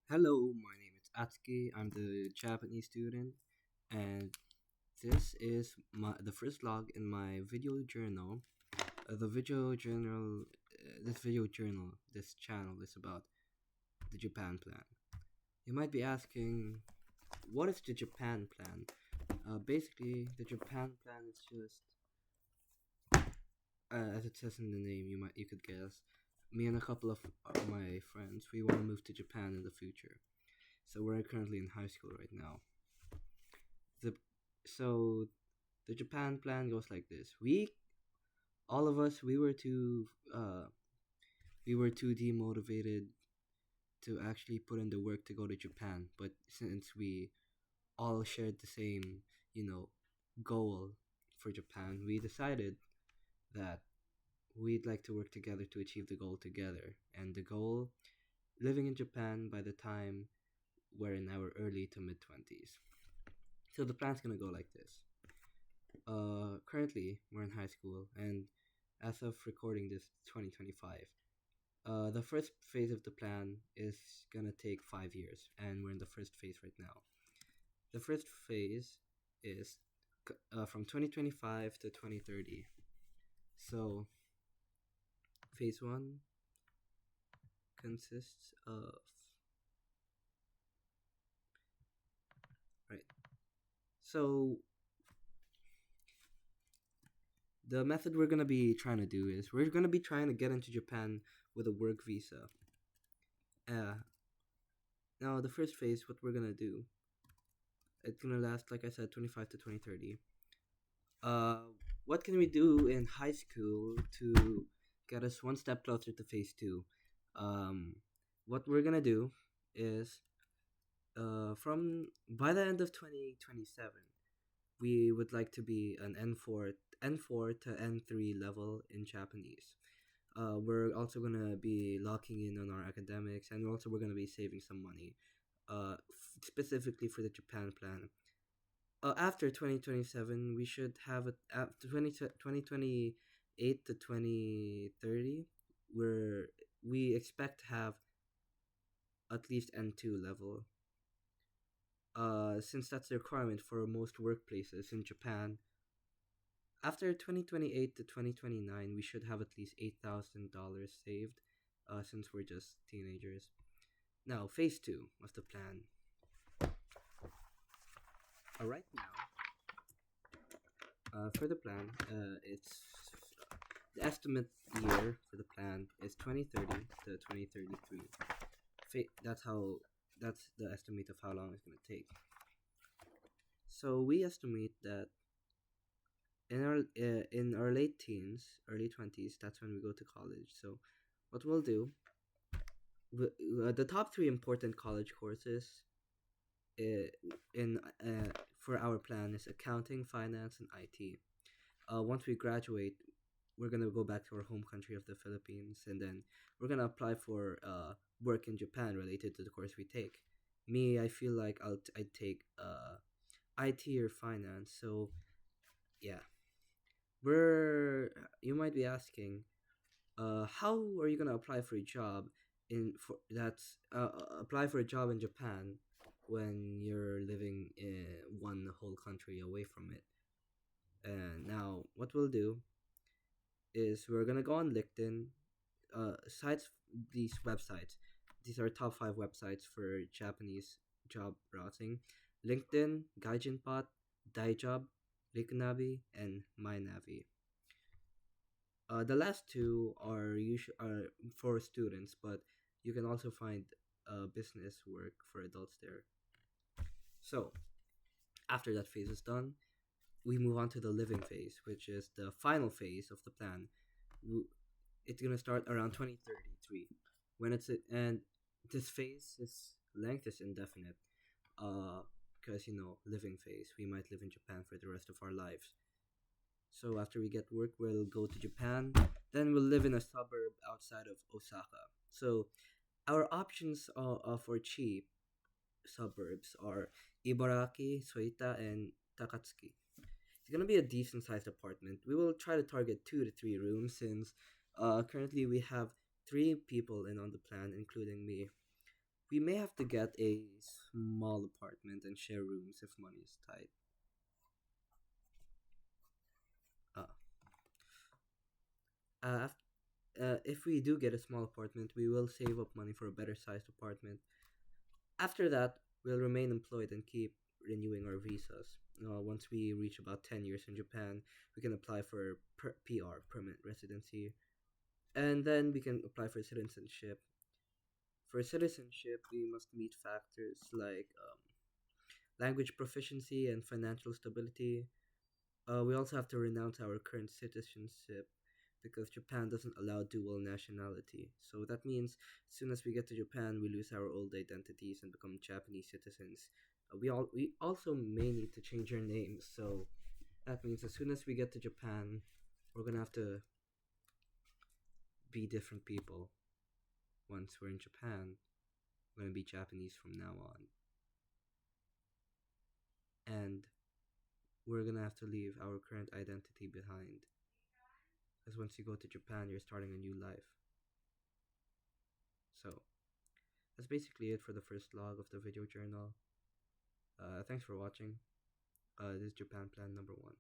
Hello, my name is Atsuki. I'm the Japanese student, and this is the first log in my video journal. The video journal, this channel is about the Japan plan. You might be asking, what is the Japan plan? Basically, the Japan plan is just, as it says in the name, you could guess. Me and a couple of my friends, we want to move to Japan in the future. So we're currently in high school right now. the so the Japan plan goes like this. All of us, we were too demotivated to actually put in the work to go to Japan. But since we all shared the same, you know, goal for Japan, we decided that we'd like to work together to achieve the goal together. And the goal, living in Japan by the time we're in our early to mid 20s. So the plan's gonna go like this. Currently we're in high school, and as of recording this, 2025. The first phase of the plan is gonna take 5 years, and we're in the first phase right now. The first phase is from 2025 to 2030. So phase one consists of, right. So the method we're gonna be trying to do is we're gonna be trying to get into Japan with a work visa. Uh, Now the first phase, what we're gonna do, it's gonna last, like I said, 25 to 2030. Uh, what can we do in high school to get us one step closer to phase two? Um, what we're gonna do is, from by the end of 2027, we would like to be an N4 to N3 level in Japanese. We're also gonna be locking in on our academics, and we're gonna be saving some money, specifically for the Japan plan. After 2027, we should have it after 2028 to 2030, where we expect to have at least N2 level. Since that's the requirement for most workplaces in Japan. After 2028 to 2029, we should have at least $8,000 saved, since we're just teenagers. Now, phase two of the plan. Right now, for the plan, it's the estimate year for the plan is 2030 to 2033. That's the estimate of how long it's gonna take. So we estimate that in our late teens, early 20s, that's when we go to college. So what we'll do, the top three important college courses, uh, in for our plan is accounting, finance, and IT. Once we graduate, we're gonna go back to our home country of the Philippines, and then we're gonna apply for work in Japan related to the course we take. Me, I feel like I'd take IT or finance. So yeah, we're you might be asking, how are you gonna apply for a job in for that's apply for a job in Japan when you're living in one whole country away from it? And now what we'll do is we're gonna go on LinkedIn, sites these websites. These are top five websites for Japanese job browsing: LinkedIn, Gaijinpot, Daijob, Rikunabi, and MyNavi. The last two are for students, but you can also find business work for adults there. So after that phase is done, we move on to the living phase, which is the final phase of the plan. It's gonna start around 2033, when it's and this phase is length is indefinite. Because living phase, we might live in Japan for the rest of our lives. So after we get work, we'll go to Japan. Then we'll live in a suburb outside of Osaka. So our options for cheap suburbs are Ibaraki, Soita, and Takatsuki. It's gonna be a decent sized apartment. We will try to target 2 to 3 rooms, since currently we have 3 people in on the plan, including me. We may have to get a small apartment and share rooms if money is tight. Uh, af- if we do get a small apartment, we will save up money for a better sized apartment. After that, we'll remain employed and keep renewing our visas. Once we reach about 10 years in Japan, we can apply for PR, permanent residency, and then we can apply for citizenship. For citizenship, we must meet factors like language proficiency and financial stability. We also have to renounce our current citizenship because Japan doesn't allow dual nationality. So that means as soon as we get to Japan, we lose our old identities and become Japanese citizens. We also may need to change our names. So that means as soon as we get to Japan, we're gonna have to be different people. Once we're in Japan, we're gonna be Japanese from now on, and we're gonna have to leave our current identity behind. Because once you go to Japan, you're starting a new life. So that's basically it for the first log of the video journal. Thanks for watching. This is Japan Plan number 1.